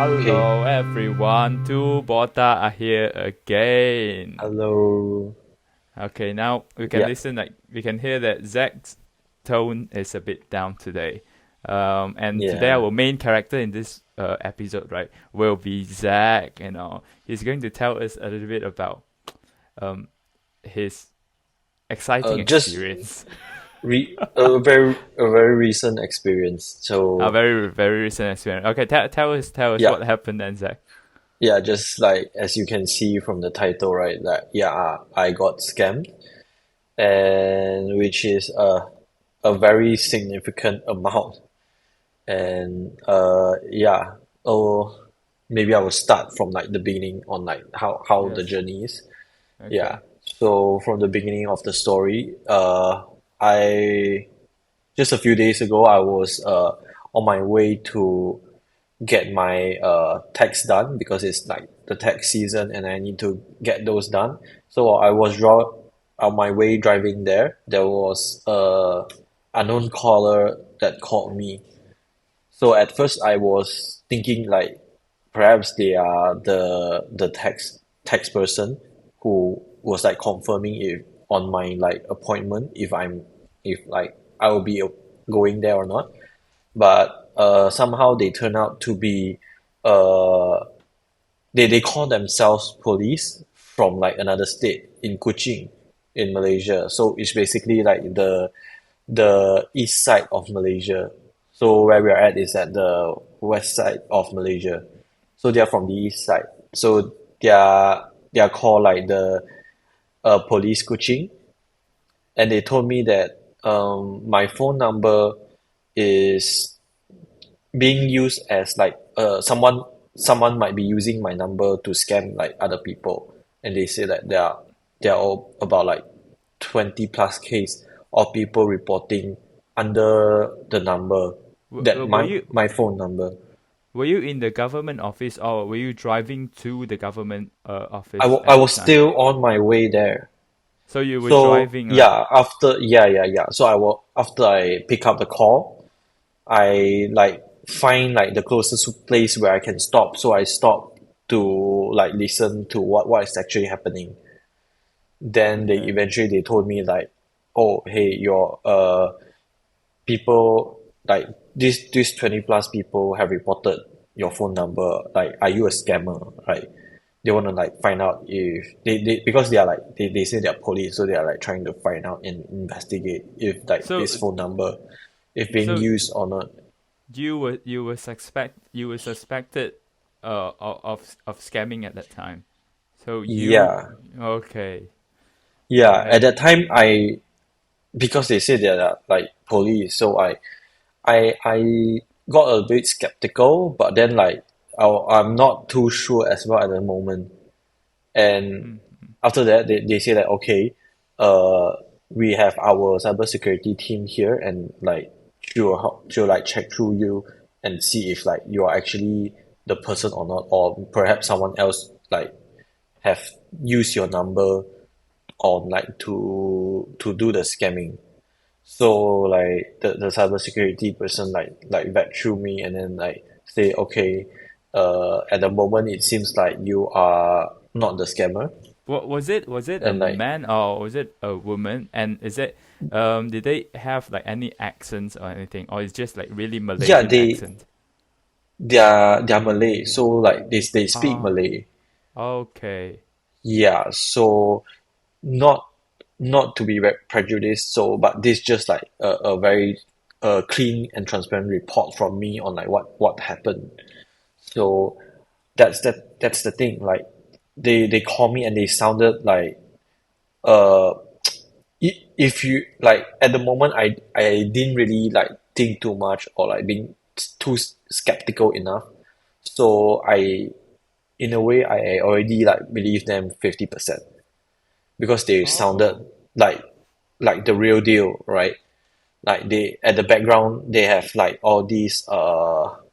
Okay. Hello everyone, two Botak are here again. Hello. Okay, now we can Yeah. listen, like we can hear that Zach's tone is a bit down today. And today Yeah. our main character in this episode, right, will be Zach. He's going to tell us a little bit about um his exciting Just experience, a very recent experience. a So very recent experience. Okay, tell us yeah, what happened then, Zach. yeah. Just like as you can see from the title, right? That yeah, I got scammed, and which is a very significant amount. And yeah. Oh, maybe I will start from like the beginning on like how the Yes. journey is. Yeah. Okay. So from the beginning of the story, I just a few days ago, I was on my way to get my tax done because it's like the tax season and I need to get those done. So I was on my way driving there. There was a unknown caller that called me. So at first I was thinking like perhaps they are the tax person who was like confirming if on my like appointment if like I will be going there or not. But somehow they turn out to be uh they call themselves police from like another state in Kuching in Malaysia. So it's basically like the east side of Malaysia. So where we are at is at the west side of Malaysia. So they are from the east side. So they are called like the police Kuching, and they told me that my phone number is being used as like someone might be using my number to scam like other people, and they say that there are all about like 20 plus case of people reporting under the number that Were my you my phone number. Were you in the government office or were you driving to the government I, office wa- I at that was time? still on my way there. So you were So driving, right? yeah, so after I pick up the call, I like find like the closest place where I can stop. So I stop to like listen to what is actually happening. Then Okay. they told me like, oh hey, your people like this 20 plus people have reported your phone number. Like, are you a scammer? Right? They want to like find out if they because they are like they say they're police, so they are like trying to find out and investigate if like this So phone number if being so used or not. you were suspected of scamming at that time. So you Yeah, okay. yeah. At And that time, I because they say they're like police, so I got a bit skeptical, but then like I'm not too sure as well at the moment. And mm, after that, they say that okay, uh, we have our cybersecurity team here, and like she'll like check through you and see if like you are actually the person or not, or perhaps someone else like have used your number on like to do the scamming. So like the cybersecurity person like vet through me and then like say okay, at the moment it seems like you are not the scammer, what was it? Was it a and like man or was it a woman? And is it did they have like any accents or anything, or it's just like really yeah, Malaysian accent? they're Malay, so like they speak Ah, Malay. okay. Yeah, so not not to be prejudiced, so but this just like a very clean and transparent report from me on like what happened. So that's the thing. Like they call me and they sounded like uh if you like at the moment I didn't really like think too much or like being too skeptical enough. So I in a way I already like believe them 50% because they sounded Oh, like like the real deal, right? Like they at the background they have like all these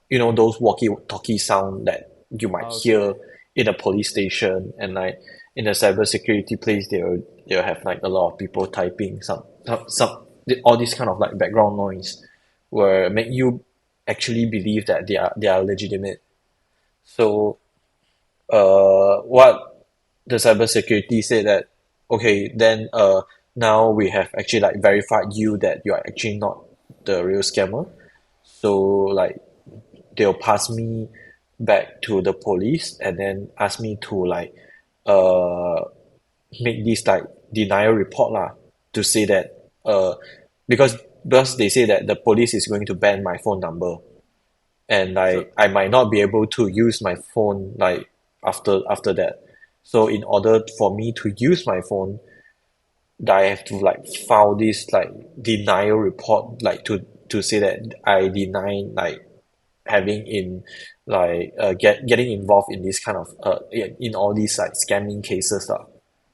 those walkie-talkie sound that you might hear okay. in a police station, and like in a cybersecurity place they'll have like a lot of people typing all this kind of like background noise where make you actually believe that they are legitimate. So what the cybersecurity said that okay, then now we have actually like verified you that you are actually not the real scammer. So like they'll pass me back to the police and then ask me to like uh make this like denial report lah, to say that because they say that the police is going to ban my phone number, and So like I might not be able to use my phone like after that. So in order for me to use my phone, I have to like file this like denial report, like to say that I deny like having in like getting involved in this kind of in all these like scamming cases lah.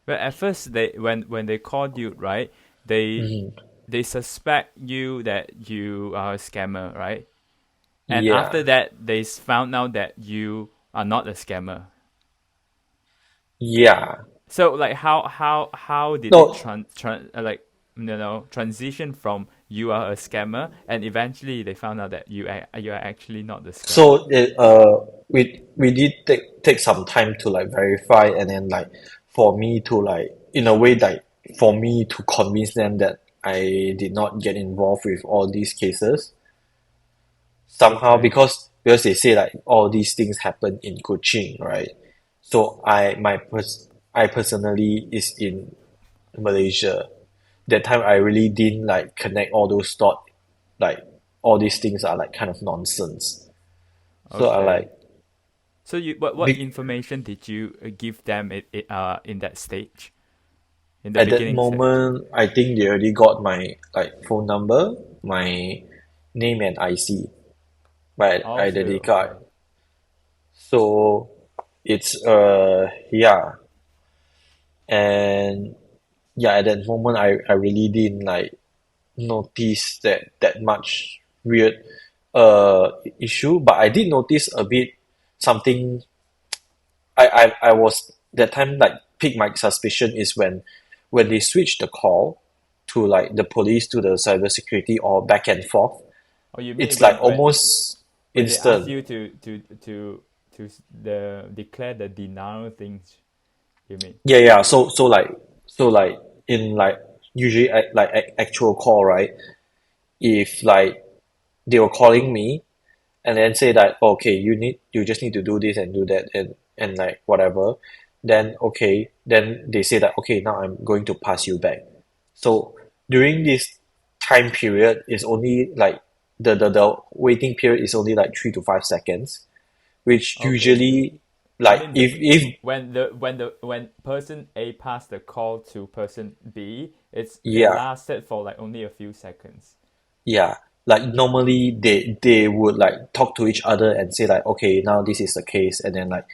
but at first they when they called you, right, they Mhm. they suspect you that you are a scammer, right? And after Yeah, that they found out that you are not a scammer. yeah. So like how did it No, like transition from you are a scammer and eventually they found out that you are actually not the scammer. so we did take some time to like verify, and then like for me to like in a way like for me to convince them that I did not get involved with all these cases somehow, Okay. because they say like all these things happen in Kuching, right? So I personally is in Malaysia. That time I really didn't like connect all those dots, like all these things are like kind of nonsense. So I Okay. like So you what big information did you give them in that stage, in the at that beginning stage? moment I think they already got my like phone number, my name and IC, my Also, identity card. okay. So it's yeah, and yeah, at that moment I really didn't like notice that much weird issue, but I did notice a bit something. I was that time like pick my suspicion is when they switch the call to like the police to the cybersecurity or back and forth, Oh, you mean it's like when almost they ask instant. you to declare the denial things, you mean? Yeah, yeah. So like in like usually actual call, right? If like they were calling me and then say that okay, you just need to do this and do that and like whatever, then okay, then they say that okay, now I'm going to pass you back. So during this time period is only like the waiting period is only like 3 to 5 seconds, which Okay. usually You like mean if when person A passed the call to person B, it yeah, lasted for like only a few seconds. yeah, like normally they would like talk to each other and say like okay, now this is the case, and then like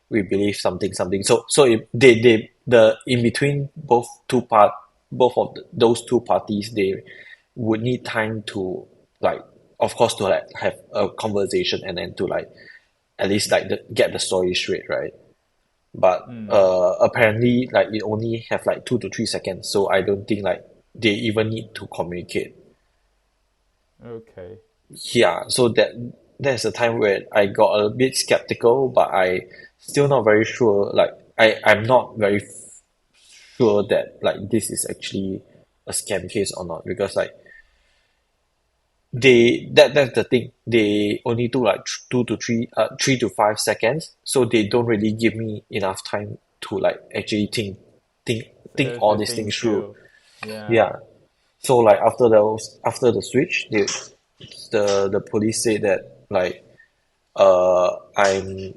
we believe something something. So if they the in between both of those two parties, they would need time to like of course to like have a conversation and then to like at least like get the story straight, right? But Hmm. apparently like it only have like 2 to 3 seconds, so I don't think like they even need to communicate. Okay. Yeah, so that's the time where I got a bit skeptical, but I still not very sure. Like I'm not very sure that like this is actually a scam case or not, because like that's the thing. They only do like 3 to 5 seconds, so they don't really give me enough time to like actually think think all To these think things through. through. Yeah. Yeah. So like after the switch, the police say that like I'm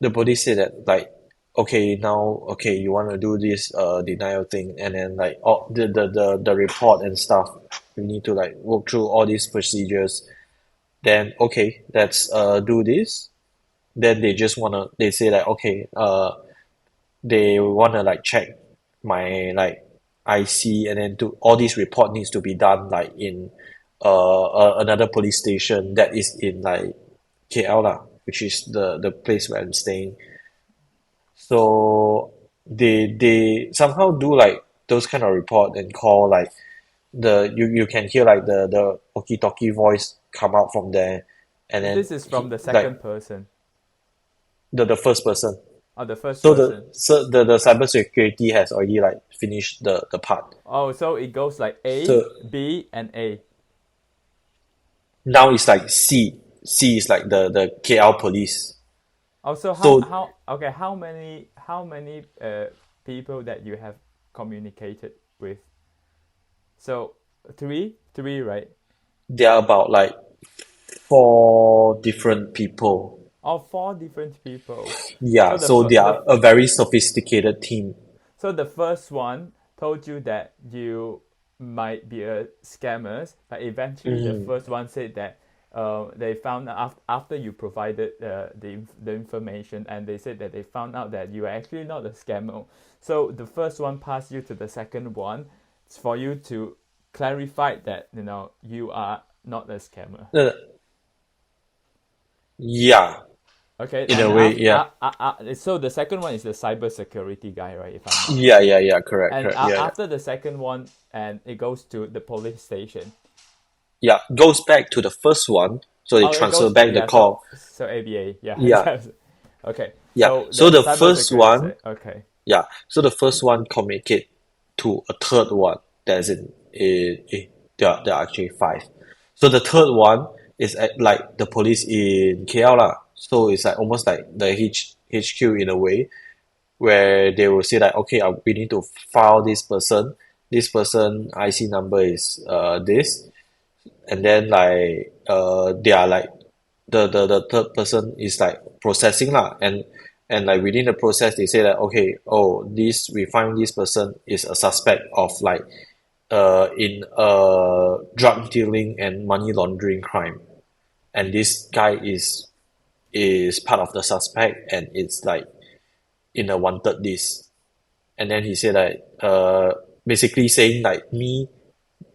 the police say that like okay, now okay, you want to do this denial thing, and then like all the report and stuff, you need to like work through all these procedures, then okay, let's do this. Then they say like okay, they wanna like check my like IC, and then do all these report needs to be done like in another police station that is in like KL lah, which is the place where I'm staying. So they somehow do like those kind of report and call like you can hear like the walkie talkie voice come out from there, and then This is from he the like second person the first person. or the first So the person. so the cybersecurity has already like finished the part. Oh, so it goes like A, So B, and A. now it's like C. C is like the KL police. Also, So how okay? How many people that you have communicated with? So three, right? there are about like four different people. Or four different people. Yeah, So so they are a very sophisticated team. so the first one told you that you might be a scammers, but eventually the Mhm. first one said that they found out after you provided the information, and they said that they found out that you are actually not a scammer. So the first one passed you to the second one for you to clarify that you are not a scammer. Uh, yeah, Okay, in a and way, yeah. so the second one is the cybersecurity guy, right? If I'm not Yeah, wrong. yeah, yeah, correct, And correct. Yeah, yeah. after the second one, and it goes to the police station. Yeah, goes back to the first one, so they Oh, it transfer goes to back the yeah. So call. so ABA, yeah. Yeah, Okay. yeah. So So the the first cybersecurity one, side. Okay. yeah. So the first one communicate to a third one. That's there are actually five. So the third one is like the police in KL lah. So it's like almost like the HQ in a way, where they will say like, okay, we need to file this person. This person IC number is this, and then like they are like the third person is like processing lah, and like within the process they say that okay, oh, this we find this person is a suspect of like in drug dealing and money laundering crime, and this guy is part of the suspect, and it's like in a wanted list. And then he said like basically saying like me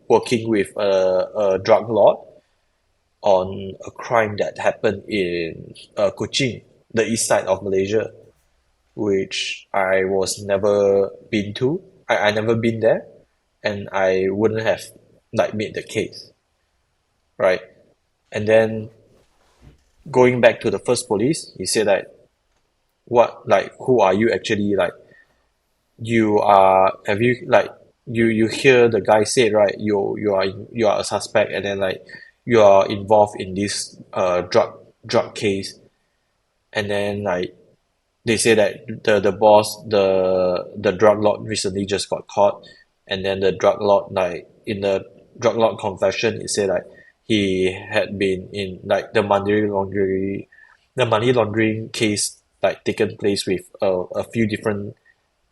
working with a drug lord on a crime that happened in Kuching, the east side of Malaysia, which I was never been to. I never been there, and I wouldn't have like made the case, right? And then going back to the first police, he said that what like who are you actually like you are have you like you hear the guy say right you are a suspect, and then like you are involved in this drug case, and then like they say that the boss the drug lord recently just got caught, and then the drug lord like in the drug lord confession he said like he had been in like the money laundering case like taken place with a few different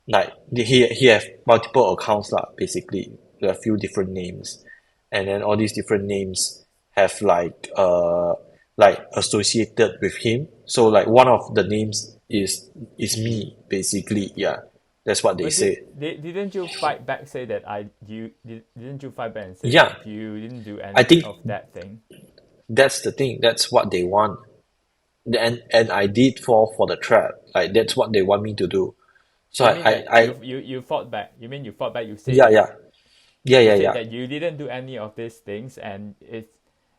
like he have multiple accounts lah, basically with a few different names, and then all these different names have like associated with him. So like one of the names is me basically. Yeah, that's what they But say. didn't you fight back? Say that didn't you fight back and say Yeah, that you didn't do I any think of that thing? that's the thing. That's what they want, and I did fall for the trap. Like that's what they want me to do. So You mean that I you fought back? You mean you fought back? yeah, yeah, yeah, You yeah, said yeah. that you didn't do any of these things, and it's.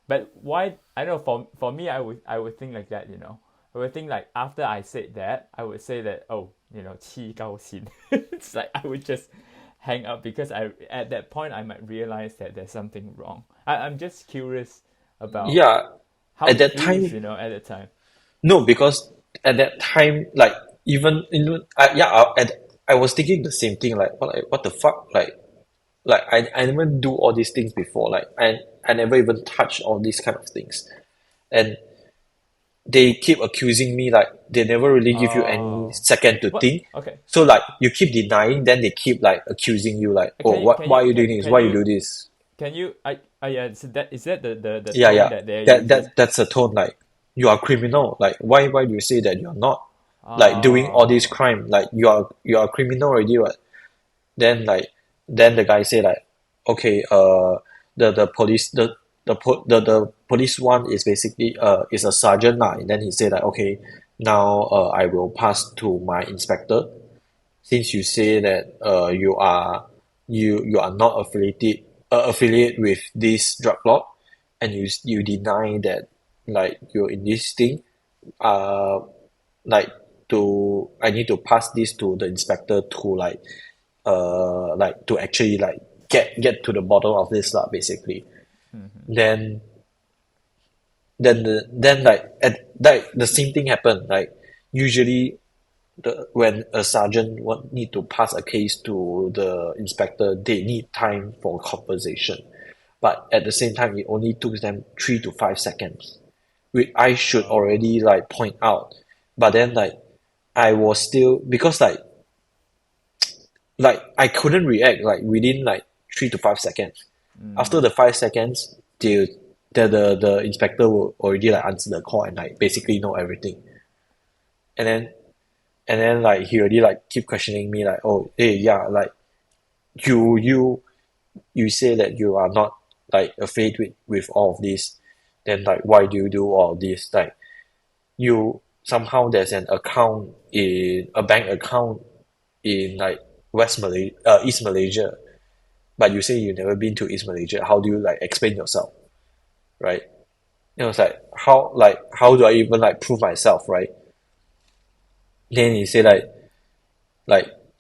But why? I don't know. For me, I would think like that. I would think like after I said that, I would say that oh, 气高兴. It's like I would just hang up because at that point I might realize that there's something wrong. I'm just curious about Yeah, how at it that feels, time, at the time. no, because at that time, like even yeah, I was thinking the same thing. Like what the fuck? Like I never do all these things before. Like I never even touch all these kind of things, and they keep accusing me. Like they never really give you any Oh, second to what? think. Okay. So like you keep denying, then they keep like accusing you. Like oh, Can you what? can Why you are you can, doing this? can Why you you do this? can you yeah, so is that the Yeah, tone yeah. that they're That using? that's a tone like you are criminal. Like why do you say that you're not like doing all this Oh, crime? Like you are a criminal already, right? Then like then the guy say like okay the police the police one is basically is a sergeant lah. And then he said like okay now I will pass to my inspector, since you say that you are not affiliate with this drug lord, and you deny that like you're in this thing, uh like I need to pass this to the inspector to like to actually like get to the bottom of this lah basically. Then then like like the same thing happened. Like usually when a sergeant need to pass a case to the inspector, they need time for conversation. But at the same time, it only took them 3 to 5 seconds, which I should Oh. already like point out. But then like I was still because like I couldn't react like within like 3 to 5 seconds. After the 5 seconds, the inspector will already like answer the call and like basically know everything. And then like he already like keep questioning me like, oh hey yeah, like you you you say that you are not like afraid with all of this, then like why do you do all of this? Like you somehow there's an account in a bank account in like East Malaysia, but you say you've never been to East Malaysia. How do you like explain yourself, right? And I was like how do I even like prove myself, right? Then he say like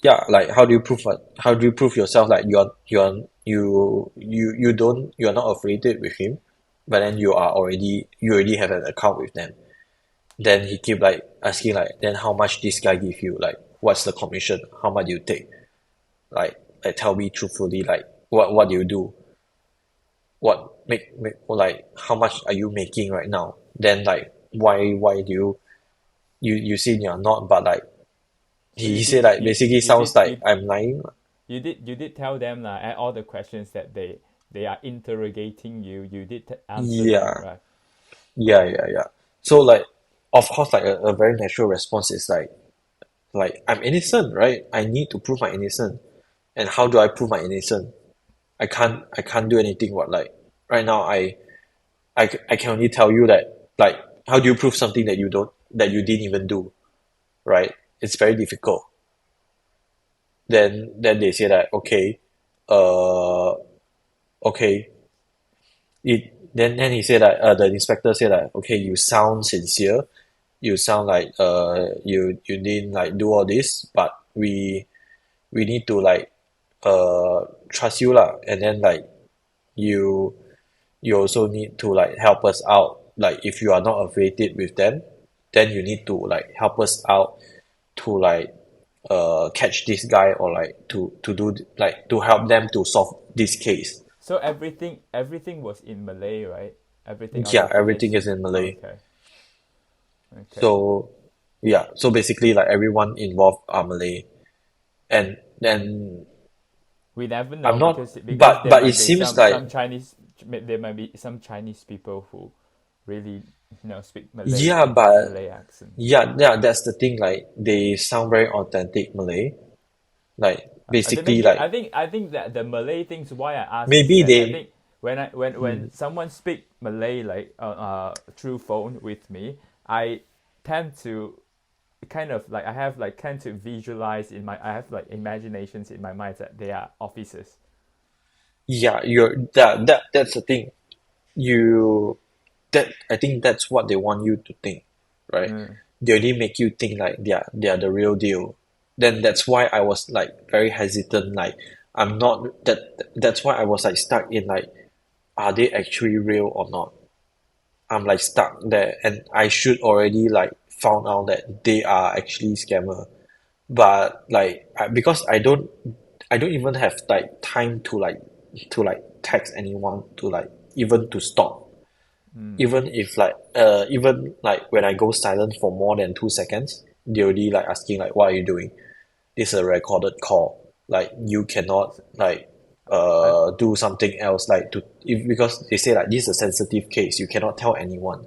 yeah, like how do you prove yourself like you're not affiliated with him, but then you already have an account with them. Then he keep like asking like then how much this guy give you, like what's the commission, how much do you take, like tell me truthfully like what do you do, what make like how much are you making right now, then like why do you say you're not, but like So he said like basically sounds like I'm lying. you did tell them at all the questions that they are interrogating you. You did answer them, Yeah, right? yeah. So like, of course, like a very natural response is like I'm innocent, right? I need to prove my innocence. And how do I prove my innocence? I can't do anything. What like right now, I can only tell you that like how do you prove something that you didn't even do, right? It's very difficult. Then they say that uh, okay, then he said that the inspector said that okay, you sound sincere, you sound like you didn't like do all this, but we need to like trust you lah, and then like you you also need to like help us out. Like if you are not affiliated with them, then you need to like help us out to like catch this guy or like to do like to help them to solve this case. So everything was in Malay, right? Everything out Yeah, of everything this. is in Malay. Okay. Okay. So yeah, so basically like everyone involved are Malay, and then We never I'm know not, because there but it might be seems like some Chinese, there might be some Chinese people who really speak Malay yeah, with but Malay accent. yeah, that's the thing. Like they sound very authentic Malay. Like Then basically again, like I think that the Malay things why I ask is maybe that I they think when someone speak Malay through phone with me, I tend to kind of like I have like tend to visualize in my I have like imaginations in my mind that they are officers. yeah that's the thing. You that I think that's what they want you to think, right? Mm. They only make you think like they are the real deal. Then that's why I was like very hesitant. Like I'm not that's why I was like stuck in like are they actually real or not? I'm like stuck there, and I should already like found out that they are actually scammer. But like because I don't even have like time to like text anyone to like even to stop. Even if like even like when I go silent for more than 2 seconds, they already like asking like what are you doing? This is a recorded call. Like you cannot like I do something else like to if because they say like this is a sensitive case, you cannot tell anyone.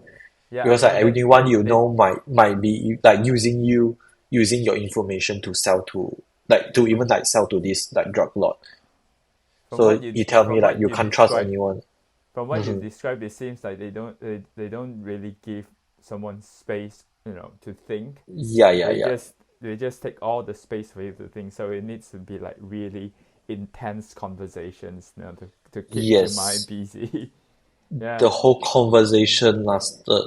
Yeah, Because like I don't anyone you know might be like using your information to sell to like to even like sell to this like drug lord. So you tell me from like what you you can't trust describe anyone. from what you Hmm. described, it seems like they don't really give someone space, to think. They Yeah. just they just take all the space for you to think. So it needs to be like really intense conversations, to keep your mind Yes. busy. Yeah. the whole conversation lasted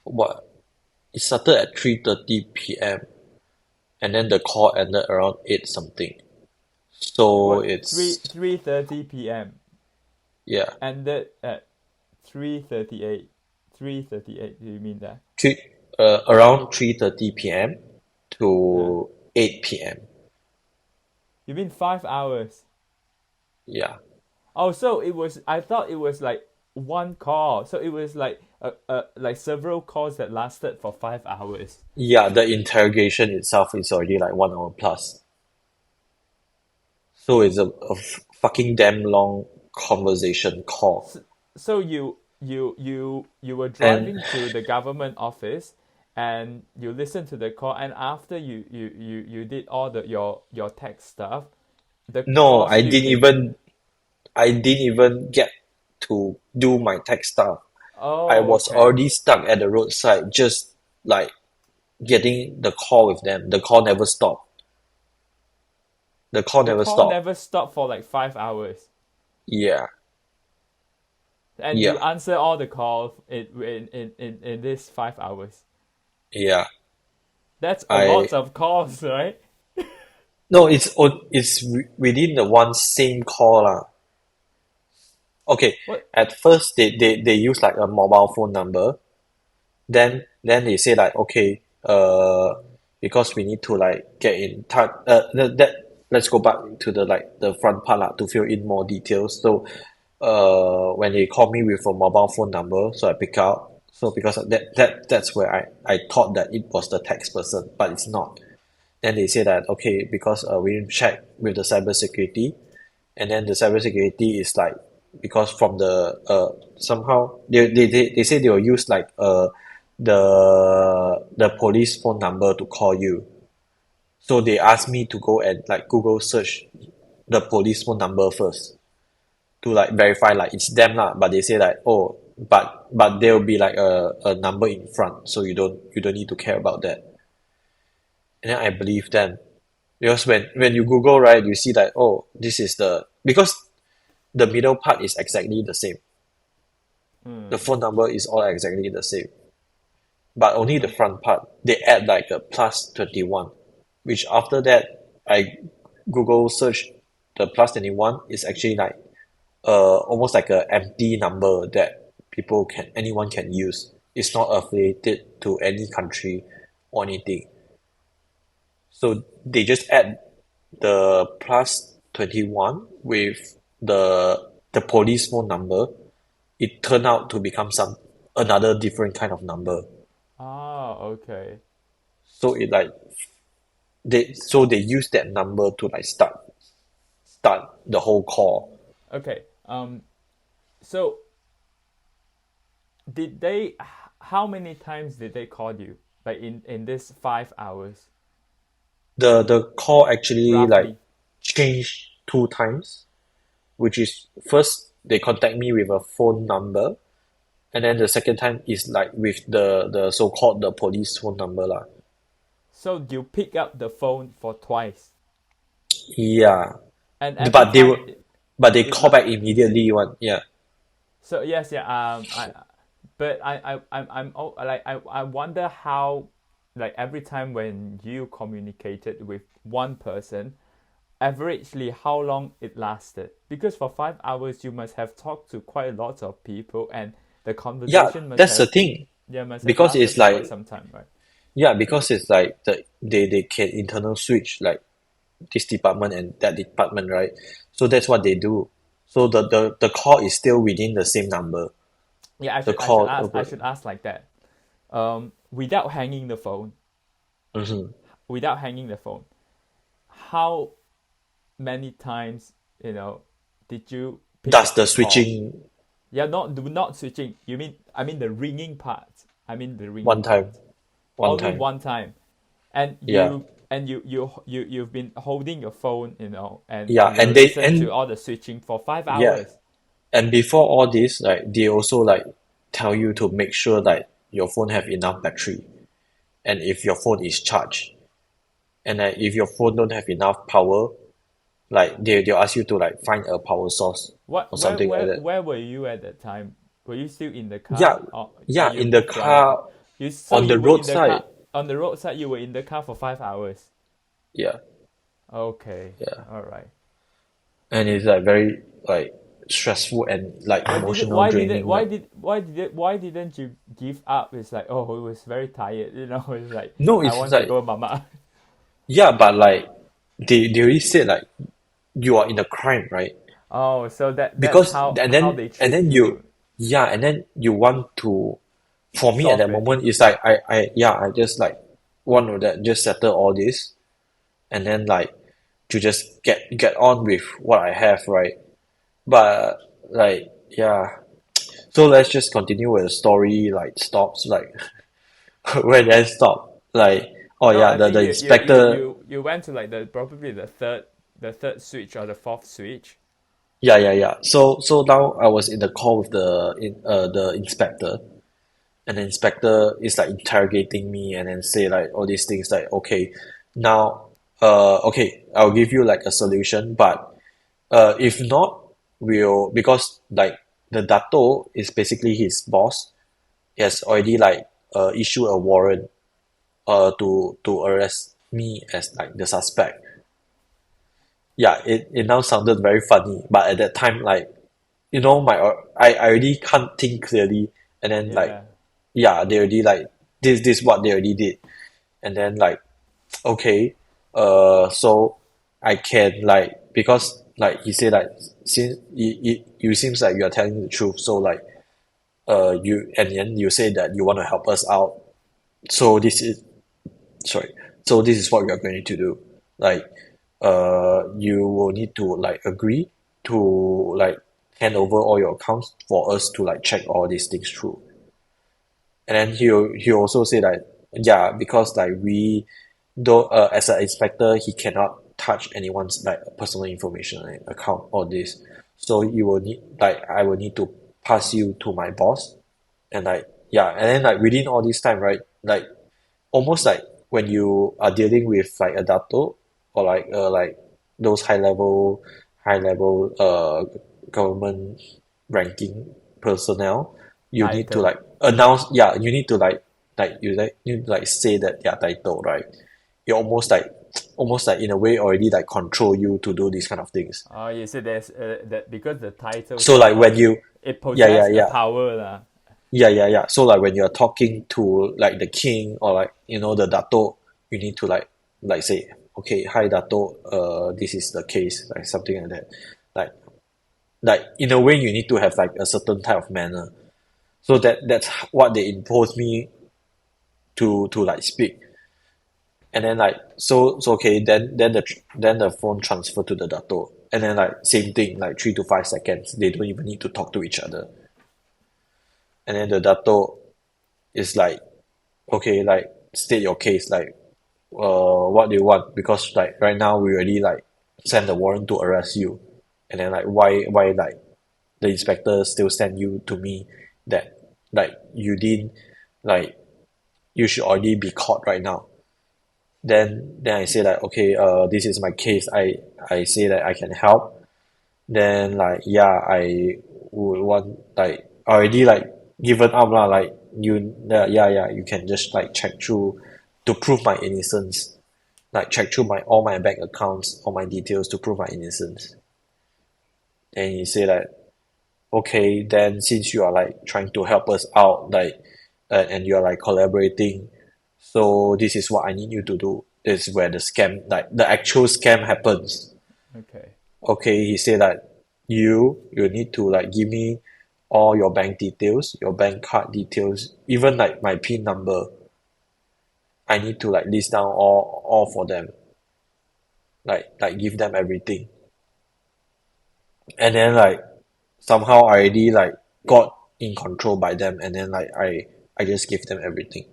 what? It started at 3:30 p.m. and then the call ended around 8 something. So What, 3 it's 3:30 p.m. yeah, ended at 3:38. 3:38, do you mean that? three around 3:30 p.m. Yeah. to 8 p.m. You mean 5 hours? Yeah. Oh, so it was. I thought it was like one call. So it was like like several calls that lasted for 5 hours. Yeah, the interrogation itself is already like 1 hour plus. So it's a fucking damn long conversation call. So, so you were And driving to the government office, and you listened to the call, and after you did all your tech stuff, the no, call still came. I didn't even get to do my tech stuff. I Oh, was okay. already stuck at the roadside, just like getting the call with them. The call never stopped. The call The never call stopped. never stopped for like 5 hours, Yeah, and yeah, you answer all the calls in this 5 hours. yeah. That's a I lot of calls, right? no, within the one same call lah. Okay, What? at first they use like a mobile phone number. Then they say like okay, because we need to like get in touch. That let's go back to the like the front part lah to fill in more details. So, when they call me with a mobile phone number, so I pick up. So because of that's where I thought that it was the text person, but it's not. Then they say that okay, because we need to check with the cybersecurity, and then the cybersecurity is like because from the somehow they say they will use like the police phone number to call you. So they asked me to go and like Google search the police phone number first to like verify like it's them lah. But they say like oh, but there will be like a number in front, so you don't need to care about that. And then I believe them because when you Google right, you see that oh this is the because the middle part is exactly the same. The Hmm. phone number is all exactly the same, but only the Okay. front part they add like a plus 21, which after that I Google search the plus 21 is actually like almost like a empty number that anyone can use. It's not affiliated to any country or anything. So they just add the plus 21 with the police phone number. It turned out to become some another different kind of number. Ah, okay. So it like they use that number to like start the whole call. Okay. So did they? How many times did they call you? Like in this 5 hours, The call actually like roughly. changed two times, which is first they contact me with a phone number, and then the second time is like with the so-called the police phone number lah. So you pick up the phone for twice, Yeah, and every but time but they it call back immediately one. Yeah, so yes, yeah. But I wonder how, like every time when you communicated with one person, averagely how long it lasted. Because for 5 hours you must have talked to quite a lot of people, and the yeah, conversation must that's the have, thing yeah, must have because lasted it's for quite like some time, right? yeah because it's like they can internal switch like this department and that department, right? So that's what they do. So the call is still within the same number. Yeah, The I should call ask, over. like that. Without hanging the phone, Mhm. without hanging the phone, how many times, did you pick Does up the the call? switching Yeah, not switching. You mean, I mean the ringing part. I mean the ringing one time, part. one Only time. one time. And Yeah, you've been holding your phone, yeah, and you and they listen to all the switching for five yeah, hours. and before all this, like they also like tell you to make sure that your phone have enough battery, and if your phone is charged, and if your phone don't have enough power, Like they'll ask you to like find a power source What or something like that. where were you at that time? Were you still in the Yeah, car, or yeah, you in the moved to another? car So on the you were in the roadside. car on the roadside. You were in the car for 5 hours. Yeah, Okay, yeah, all right. and it's like very like stressful and like But did emotional draining. Like why didn't you give up? It's like, oh, it was very tired. It's like no, I it's want to like go, mama. yeah, but like they already said like you are in a crime, right? Oh, so that's Because how they and treat then you. yeah, and then you want to, for me at Solve that it. moment it's like I yeah, I just like want to that just settle all this and then like to just get on with what I have, right? But like yeah, so let's just continue with the story. Like stops like where did I stop? Like oh No, yeah, I think the inspector. you went to like the probably the third switch or the fourth switch. Yeah, yeah, yeah. So now I was in the call with the inspector, and the inspector is like interrogating me and then say like all these things like okay, now okay, I'll give you like a solution, but if not, we'll because like the dato is basically his boss. He has already like issued a warrant to arrest me as like the suspect. Yeah, it now sounded very funny, but at that time like I already can't think clearly, and then like Yeah, yeah, they already like this what they already did, and then like okay, so I can like because like he said like since you seems like you are telling the truth, so like you and then you say that you want to help us out, so this is sorry, so this is what we are going to do, like you will need to like agree to like hand over all your accounts for us to like check all these things through. And then he also say that yeah, because like we don't as an inspector he cannot touch anyone's like personal information like account all this. So you will need like I will need to pass you to my boss and like yeah, and then like within all this time, right? Like almost like when you are dealing with like a dato or like those high level government ranking personnel, you need to title. like announce, yeah, you need to you need to like say that their title, right? You almost like in a way already like control you to do these kind of things. Oh, you said there's that because the title So like somehow when you it yeah, yeah, possess the yeah. power lah. Yeah, yeah, yeah. So like when you're talking to like the king or like the dato, you need to like say, okay, hi dato, this is the case, like something like that. Like like in a way you need to have like a certain type of manner. So that's what they impose me to like speak. And then like so okay, then the phone transfer to the dato. And then like same thing, like 3 to 5 seconds, they don't even need to talk to each other. And then the dato is like okay, like state your case, like what do you want? Because like right now we already like send the warrant to arrest you, and then like why like the inspector still send you to me that like you didn't like you should already be caught right now. Then I say like okay, this is my case. I say that I can help. Then like yeah, I would want like already like given up lah. Like you yeah, yeah, you can just like check through to prove my innocence. Like check through my all my bank accounts, all my details to prove my innocence. And he say like okay, then since you are like trying to help us out, like and you are like collaborating, so this is what I need you to do. This is where the scam, like the actual scam happens. Okay. Okay, he said that you need to like give me all your bank details, your bank card details, even like my PIN number. I need to like list down all for them, like give them everything. And then like somehow I already like got in control by them, and then like I just give them everything.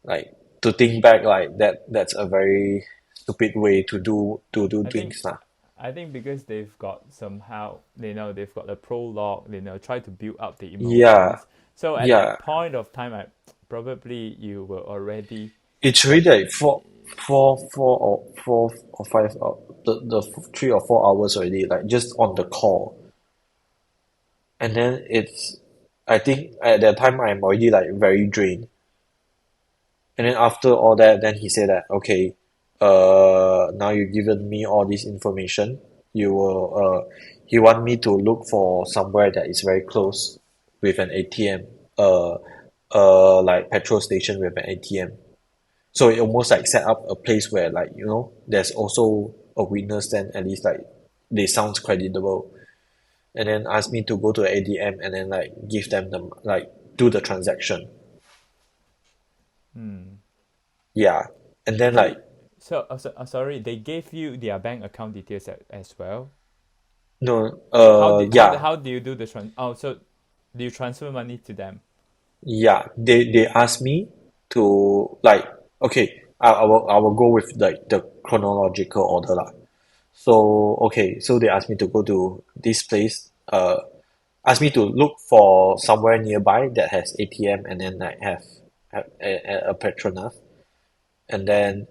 Like to think back, like that's a very stupid way to do I think things lah. I think because they've got somehow they've got a prologue, try to build up the Yeah, emotions. So at yeah. that point of time, I probably you were already It's really like like for four or five the 3 or 4 hours already, like just on the call. And then I think at that time I'm already like very drained. And then after all that, then he said that, okay, now you've given me all this information. He want me to look for somewhere that is very close with an ATM, like petrol station with an ATM. So it almost like set up a place where like, there's also a witness, then at least like they sounds creditable. And then asked me to go to the ATM and then like give them the like do the transaction. Hmm. Yeah. And then So, like sorry, they gave you their bank account details as well. no, yeah, How do you do the Oh, so do you transfer money to them? yeah. They asked me to like, okay, I will go with like the chronological order lah. So okay, so they asked me to go to this place. Asked me to look for somewhere nearby that has ATM and then like have a Petronas. And then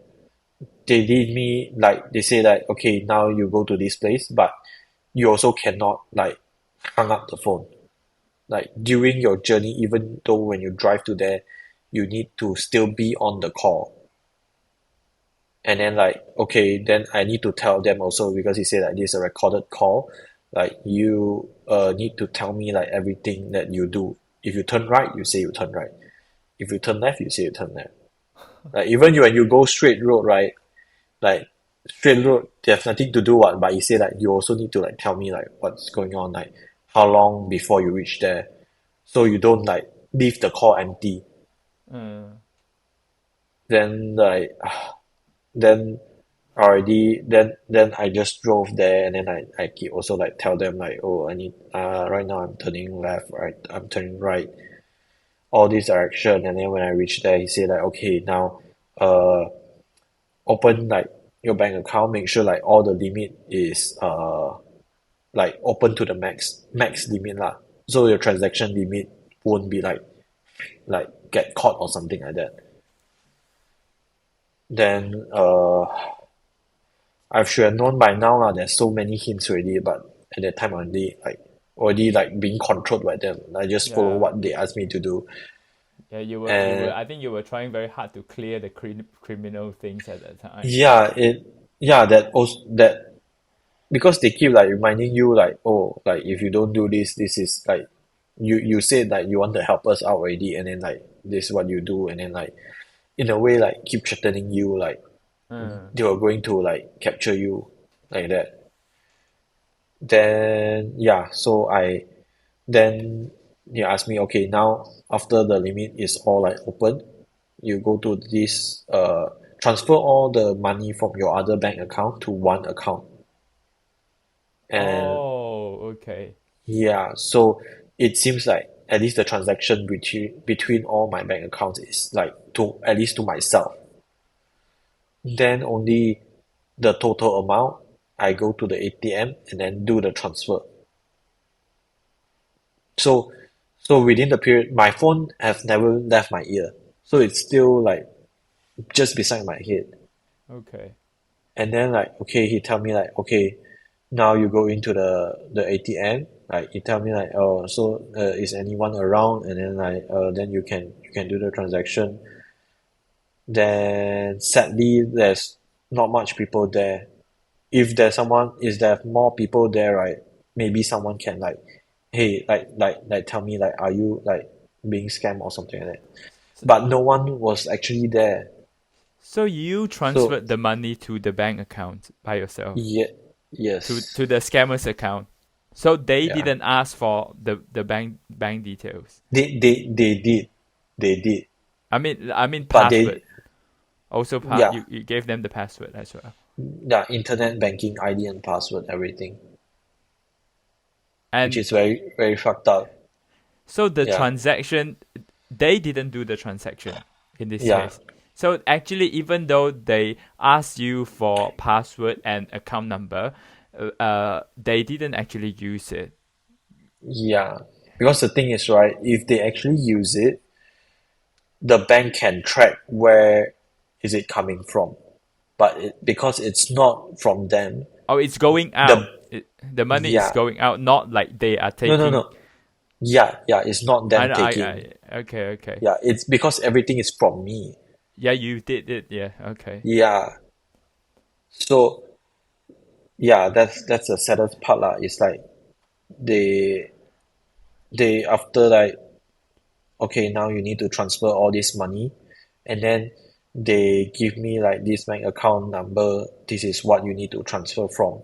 they lead me like they say that okay, now you go to this place, but you also cannot like hang up the phone. Like during your journey, even though when you drive to there, you need to still be on the call. And then like, okay, then I need to tell them also because he said like this is a recorded call. Like you need to tell me like everything that you do. If you turn right, you say you turn right. If you turn left, you say you turn left. Like even when you go straight road, right? Like straight road, there's nothing to do what, but he said like you also need to like tell me like what's going on, like how long before you reach there. So you don't like leave the call empty. Uh, Then like then then I just drove there and then I keep also like tell them like oh I need right now I'm turning left, right, I'm turning right, all this direction. And then when I reached there he said like okay now uh open like your bank account, make sure like all the limit is like open to the max limit lah. So your transaction limit won't be like get caught or something like that. Then I should have known by now lah. There's so many hints already, but at that time already like being controlled by them. I just follow yeah, what they asked me to do, yeah. You were. and I think you were trying very hard to clear the criminal things at that time. yeah, that also that because they keep like reminding you like oh like if you don't do this, this is like you said that you want to help us out already, and then like this is what you do, and then like in a way like keep threatening you like Uh, they were going to like capture you like that. Then yeah, so I then he asked me, okay, now after the limit is all like open, you go to this transfer all the money from your other bank account to one account. And oh, okay. yeah, so it seems like at least the transaction between all my bank accounts is like to at least to myself. Then only the total amount I go to the ATM and then do the transfer. So so within the period my phone has never left my ear. So it's still like just beside my head. Okay. And then like okay, he tell me like okay, now you go into the ATM. Like he tell me like oh so is anyone around? And then like then you can do the transaction. Then sadly there's not much people there. If there more people there, right, maybe someone can like hey like tell me like are you like being scammed or something like that. So, But no one was actually there. so you So transferred the money to the bank account by yourself, yeah, to yes, the scammer's account. So they yeah. didn't ask for the bank details. They did. I mean But password. Also, yeah, you gave them the password as well. yeah, internet banking ID and password, everything, which And is very, very fucked up. so the Yeah, transaction, they didn't do the transaction in this yeah, case. So actually, even though they asked you for password and account number, they didn't actually use it. yeah. Because the thing is, right, if they actually use it, the bank can track where is it coming from. but because it's not from them, Oh, it's going the out. The money is yeah, going out, not like they are no, no, taking. no, yeah, it's not them taking. Okay, okay. Yeah, it's because everything is from me. Yeah, you did it. Yeah, okay. Yeah, so yeah, that's the saddest part lah. It's like they they after like, okay, now you need to transfer all this money, and then they give me like this bank account number. This is what you need to transfer from.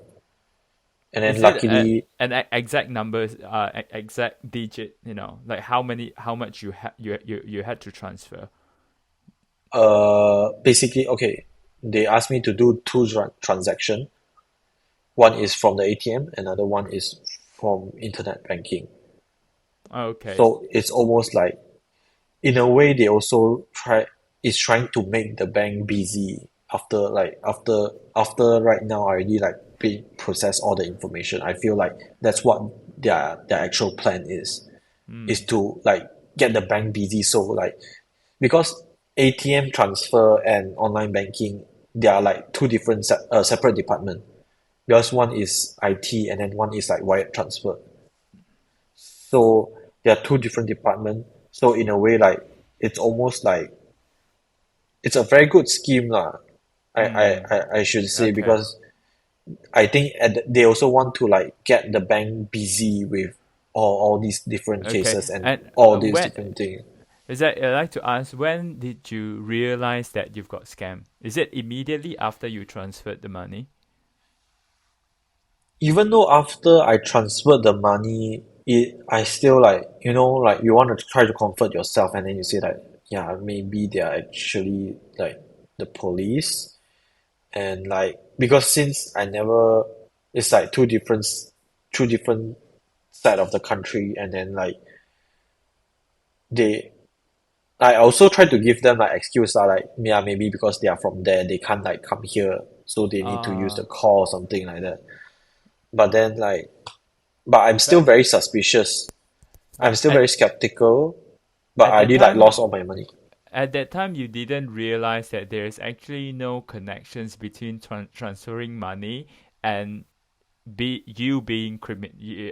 And then Is it luckily, exact numbers, exact digit? Like how much you had to transfer? basically, okay, they asked me to do two transaction. One is from the ATM, another one is from internet banking. Okay, So it's almost like, in a way, they also trying to make the bank busy after right now I already like process all the information. I feel like that's what their actual plan is to like get the bank busy. So like, because ATM transfer and online banking, they are like two different separate department. Because one is IT and then one is like wire transfer. So there are two different departments. So in a way, like, it's almost like it's a very good scheme lah. I should say, okay, because I think they also want to like get the bank busy with all these different okay. cases and And all these when different things. is that? I'd like to ask, when did you realize that you've got scammed? Is it immediately after you transferred the money? Even though after I transferred the money, I still like, like, you want to try to comfort yourself, and then you say like, yeah, maybe they are actually like the police. And like, because since I never, it's like two different side of the country, and then like they I also try to give them like excuse like, yeah, maybe because they are from there, they can't like come here, so they need to use Uh, the call or something like that. But then like, but I'm still but very suspicious. I'm but still very skeptical, but at I that did like time, lost all my money. at that time, you didn't realize that there's actually no connections between transferring money and you being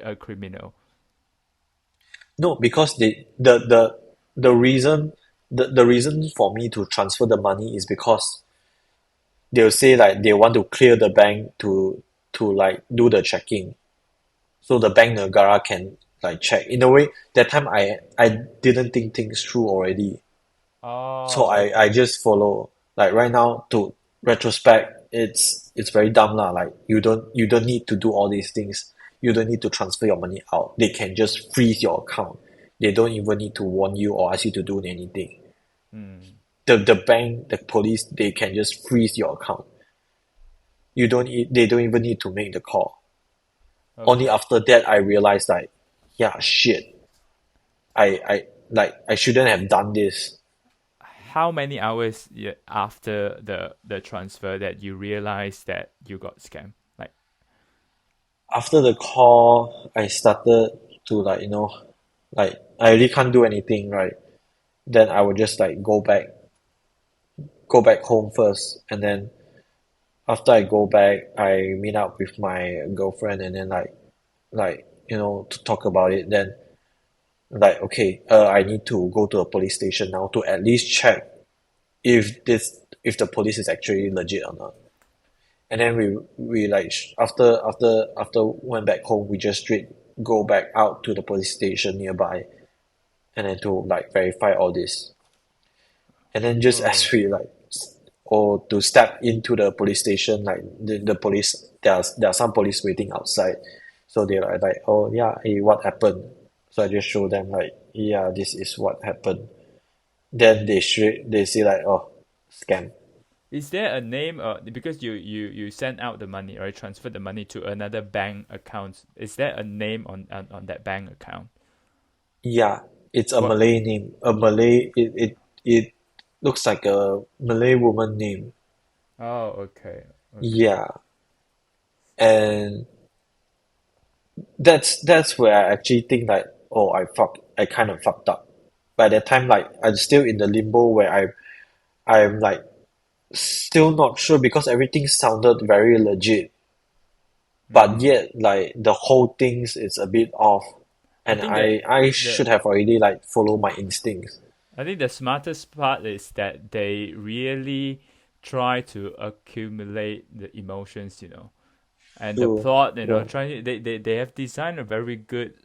a criminal. No, because the reason for me to transfer the money is because they'll say like they want to clear the bank to like do the checking, so the bank Negara can like check. In a way, that time I didn't think things through already, so Oh, I okay. just follow. Like right now, to retrospect, it's very dumb lah. Like, you don't need to do all these things. You don't need to transfer your money out. They can just freeze your account. They don't even need to warn you or ask you to do anything. Hmm. The bank, the police, they can just freeze your account. They don't even need to make the call. Only Okay. after that I realized like, yeah, shit. I shouldn't have done this. How many hours after the transfer that you realized that you got scammed? Like, After the call, I started to like, like, I really can't do anything, right? Then I would just like go back home first, and then after I go back, I meet up with my girlfriend, and then like, to talk about it. Then like, okay, I need to go to a police station now to at least check if the police is actually legit or not. And then we like, after went back home, we just straight go back out to the police station nearby, and then to like verify all this. And then just as oh, we like, or to step into the police station, like the police, there are some police waiting outside. So they're like, oh yeah, hey, what happened? So I just show them like, yeah, this is what happened. Then they say like, oh, scam. is there a name? Because you send out the money or transfer the money to another bank account. Is there a name on that bank account? Yeah, it's a What? Malay name. A Malay, it looks like a Malay woman name. Oh, okay, okay. Yeah, and that's where I actually think like, oh, I kind of fucked up. By that time, like, I'm still in the limbo where I'm like Still not sure because everything sounded very legit, but Mm. yet like the whole things is a bit off, I and think that I the should have already like follow my instincts. I think the smartest part is that they really try to accumulate the emotions, and the True. plot, Yeah. trying they have designed a very good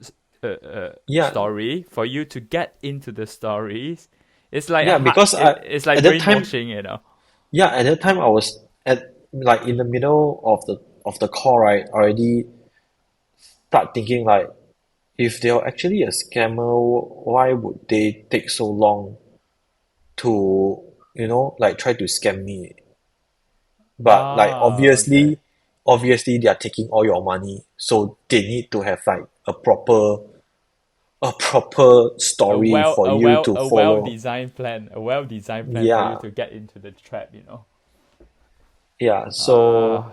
Yeah. story for you to get into the stories. It's like Yeah, because it's like at that time, brainwashing. yeah, at that time I was at like in the middle of the call, right? Already start thinking like if they're actually a scammer, why would they take so long to, like try to scam me? But like Ah, okay. obviously they are taking all your money, so they need to have like a proper story for you to A well follow. designed plan, for you Yeah, to get into the trap. yeah. Uh, So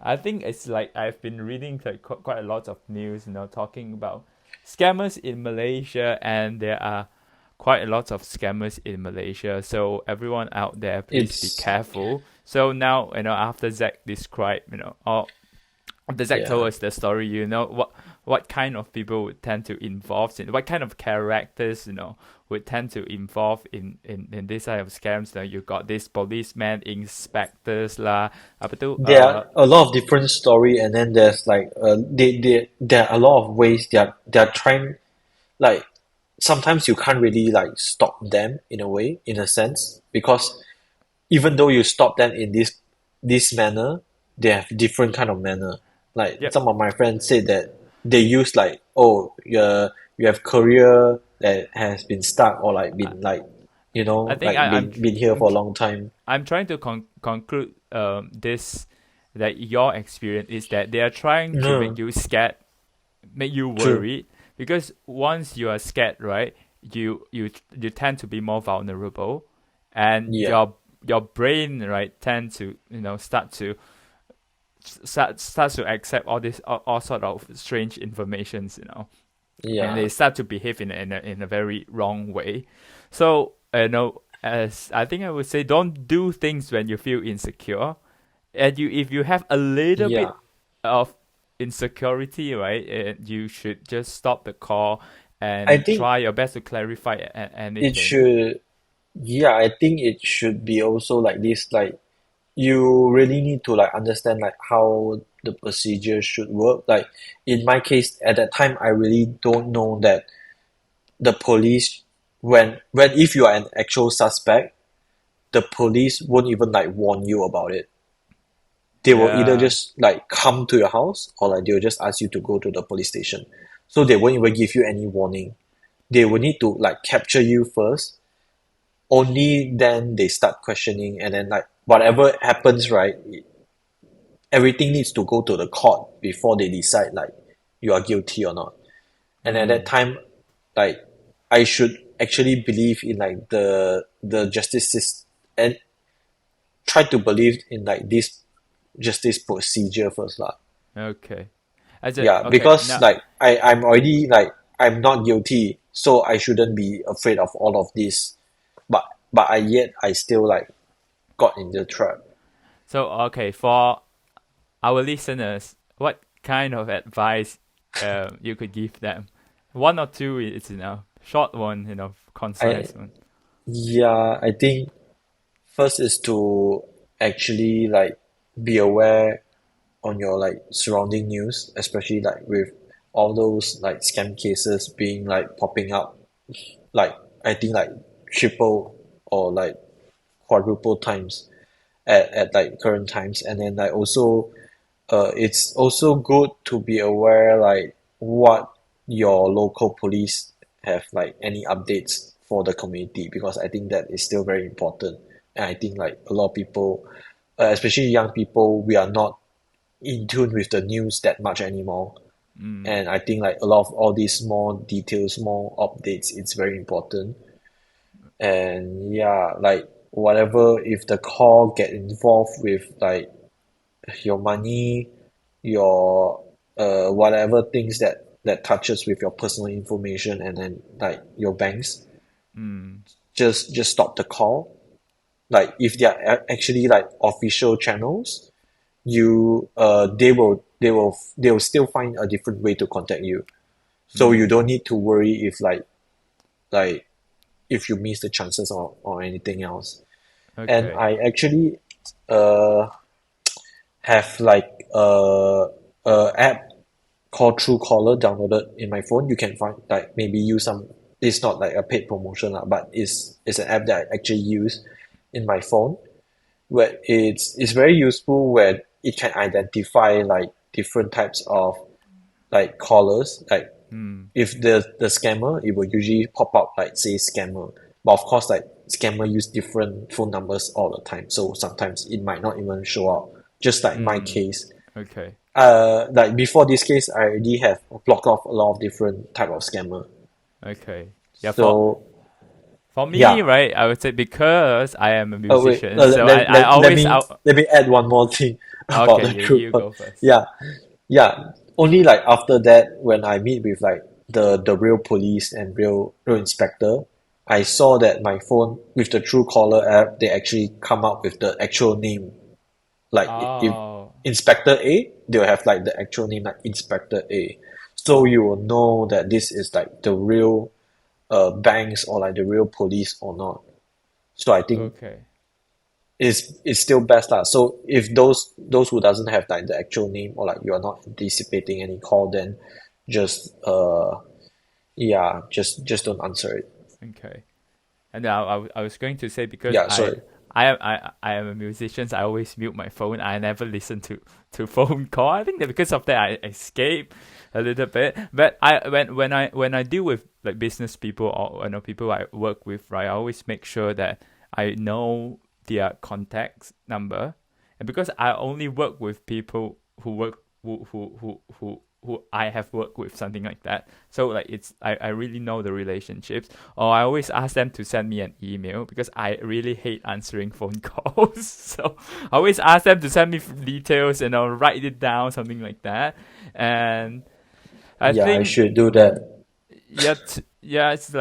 I think it's like I've been reading like quite a lot of news, talking about scammers in Malaysia, and there are quite a lot of scammers in Malaysia. So everyone out there, please be it's careful. So now, after Zach described, all the Zach told yeah, us the story, what kind of people would tend to involve in what kind of characters, would tend to involve in this type of scams. Now you got this policeman, inspectors lah, apa tu, there are a lot of different story, and then there's like they there are a lot of ways they are trying like sometimes you can't really like stop them in a way, in a sense, because even though you stop them in this manner, they have different kind of manner. Like yep. some of my friends said that they use like, oh, you have career that has been stuck or like I, been like, I think like been here I'm for a long time. I'm trying to conclude this, that your experience is that they are trying to make No, you scared, make you true. worried, because once you are scared, right, you tend to be more vulnerable, and Yeah, your brain, right, tend to start to accept all sort of strange informations, and they yeah. start to behave in a very wrong way. So, as I think I would say, don't do things when you feel insecure, and if you have a little Yeah, bit of insecurity, right, you should just stop the call I and think try your best to clarify it anything. should. Yeah, I think it should be also like this. Like you really need to like understand like how the procedure should work. Like in my case, at that time, I really don't know that the police, when if you are an actual suspect, the police won't even like warn you about it. They will either Yeah. just like come to your house or like they'll just ask you to go to the police station. So they won't even give you any warning. They will need to like capture you first. Only then they start questioning, and then like whatever happens, right, everything needs to go to the court before they decide like you are guilty or not. And at that Mm. time, like I should actually believe in like the justice system and try to believe in like this justice procedure first lah. Okay. As a Yeah, okay because now. like I'm already like I'm not guilty, so I shouldn't be afraid of all of this. But I still like got in the trap. So okay, for our listeners, what kind of advice you could give them? One or two is enough. Short one, I concise one. Yeah, I think first is to actually like be aware on your like surrounding news, especially like with all those like scam cases being like popping up, like I think like triple or like quadruple times at like current times. And then like also it's also good to be aware like what your local police have like any updates for the community, because I think that is still very important. And I think like a lot of people, especially young people, we are not in tune with the news that much anymore. Mm. And I think like a lot of all these small details, small updates, it's very important. And yeah, like whatever, if the call get involved with like your money, your whatever things that touches with your personal information, and then like your banks, Mm. just stop the call. like if they are actually like official channels, you they will still find a different way to contact you. So you don't need to worry if like if you miss the chances or anything else. And Okay. I actually uh have like a app called Truecaller downloaded in my phone. You can find like maybe use some. It's not like a paid promotion lah, but it's an app that I actually use in my phone where it's very useful where it can identify like different types of like callers. Like Hmm. if the scammer, it will usually pop up like say scammer. But of course, like scammer use different phone numbers all the time, so sometimes it might not even show up. Just like my Hmm. case, Okay. like before this case, I already have blocked off a lot of different type of scammer. Okay. Yeah. So For me, yeah. right, I would say because I am a Oh wait, musician, so I let always me out. let me add one more thing about Okay, the you truth. you go first. Yeah, yeah. Only like after that, when I meet with like the real police and real inspector, I saw that my phone with the Truecaller app, they actually come up with the actual name. Like if Oh, Inspector A, they'll have like the actual name like Inspector A. So you will know that this is like the real banks or like the real police or not. So I think okay. it's still best lah. So if those who doesn't have like the actual name or like you are not anticipating any call, then just yeah, just don't answer it. Okay. And I was going to say because Yeah, sorry. I am a musician, so I always mute my phone. I never listen to phone call. I think that because of that I escape a little bit. But I when I deal with like business people or people I work with, right, I always make sure that I know their contact number. And because I only work with people who work who I have worked with, something like that. So like I really know the relationships. Or I always ask them to send me an email because I really hate answering phone calls. So I always ask them to send me details and I'll write it down, something like that. And I Yeah, I think should do that. yeah, it's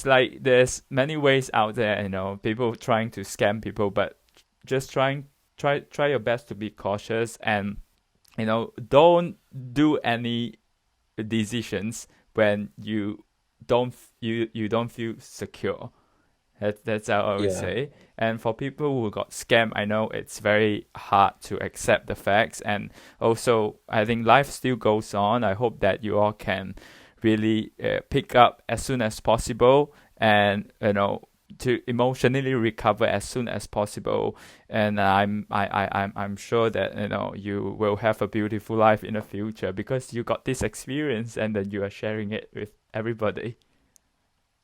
like there's many ways out there, people trying to scam people, but just try your best to be cautious and don't do any decisions when you don't feel secure. That's how I would Yeah, say. And for people who got scammed, I know it's very hard to accept the facts. And also, I think life still goes on. I hope that you all can really pick up as soon as possible, and to emotionally recover as soon as possible. And I'm sure that you will have a beautiful life in the future because you got this experience and then you are sharing it with everybody.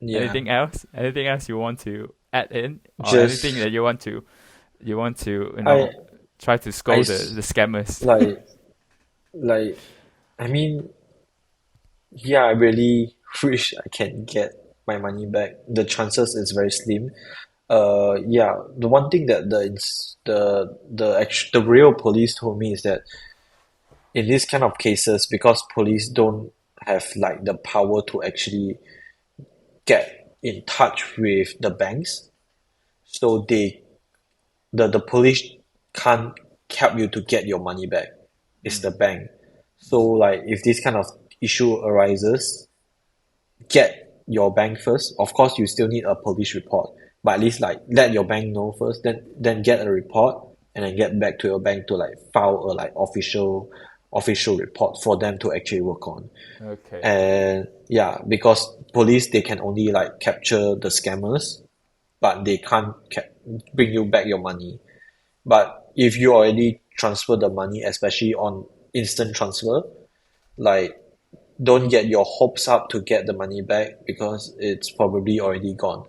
yeah. Anything else? Anything else you want to add in, or anything Just that you want to I try to I scold the scammers? like I mean, yeah, I really wish I can get my money back. The chances is very slim. Yeah, the one thing that the real police told me is that in this kind of cases, because police don't have like the power to actually get in touch with the banks, so the police can't help you to get your money back. It's the bank. So like if this kind of issue arises, get your bank first. Of course, you still need a police report, but at least like let your bank know first. Then get a report and then get back to your bank to like file a like official report for them to actually work on. Okay. And yeah, because police they can only like capture the scammers, but they can't bring you back your money. But if you already transfer the money, especially on instant transfer, like don't get your hopes up to get the money back because it's probably already gone.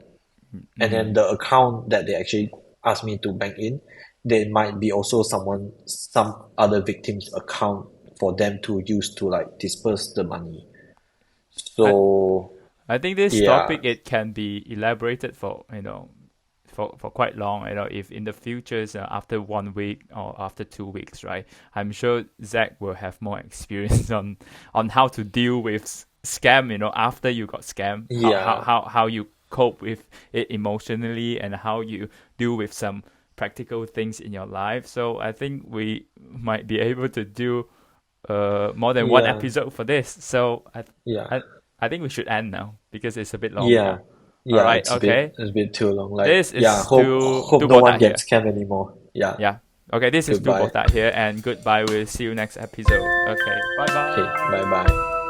And then Mm. the account that they actually asked me to bank in, there might be also some other victim's account for them to use to like disperse the money. I So I think this yeah, topic it can be elaborated for for quite long. If in the future, after 1 week or after 2 weeks, right? I'm sure Zach will have more experience on how to deal with scam. After you got scammed, how how yeah, how how you cope with it emotionally and how you deal with some practical things in your life. So I think we might be able to do more than one Yeah. episode for this. So Yeah. I think we should end now because it's a bit long Yeah. now. All Yeah. right, okay. It's a bit too long. Like, This yeah. is Hope to no one Botak here. gets scammed anymore. Yeah. Yeah. Okay, this is to Goodbye. Botak here, and goodbye. We'll see you next episode. Okay, bye Okay. bye. Bye bye.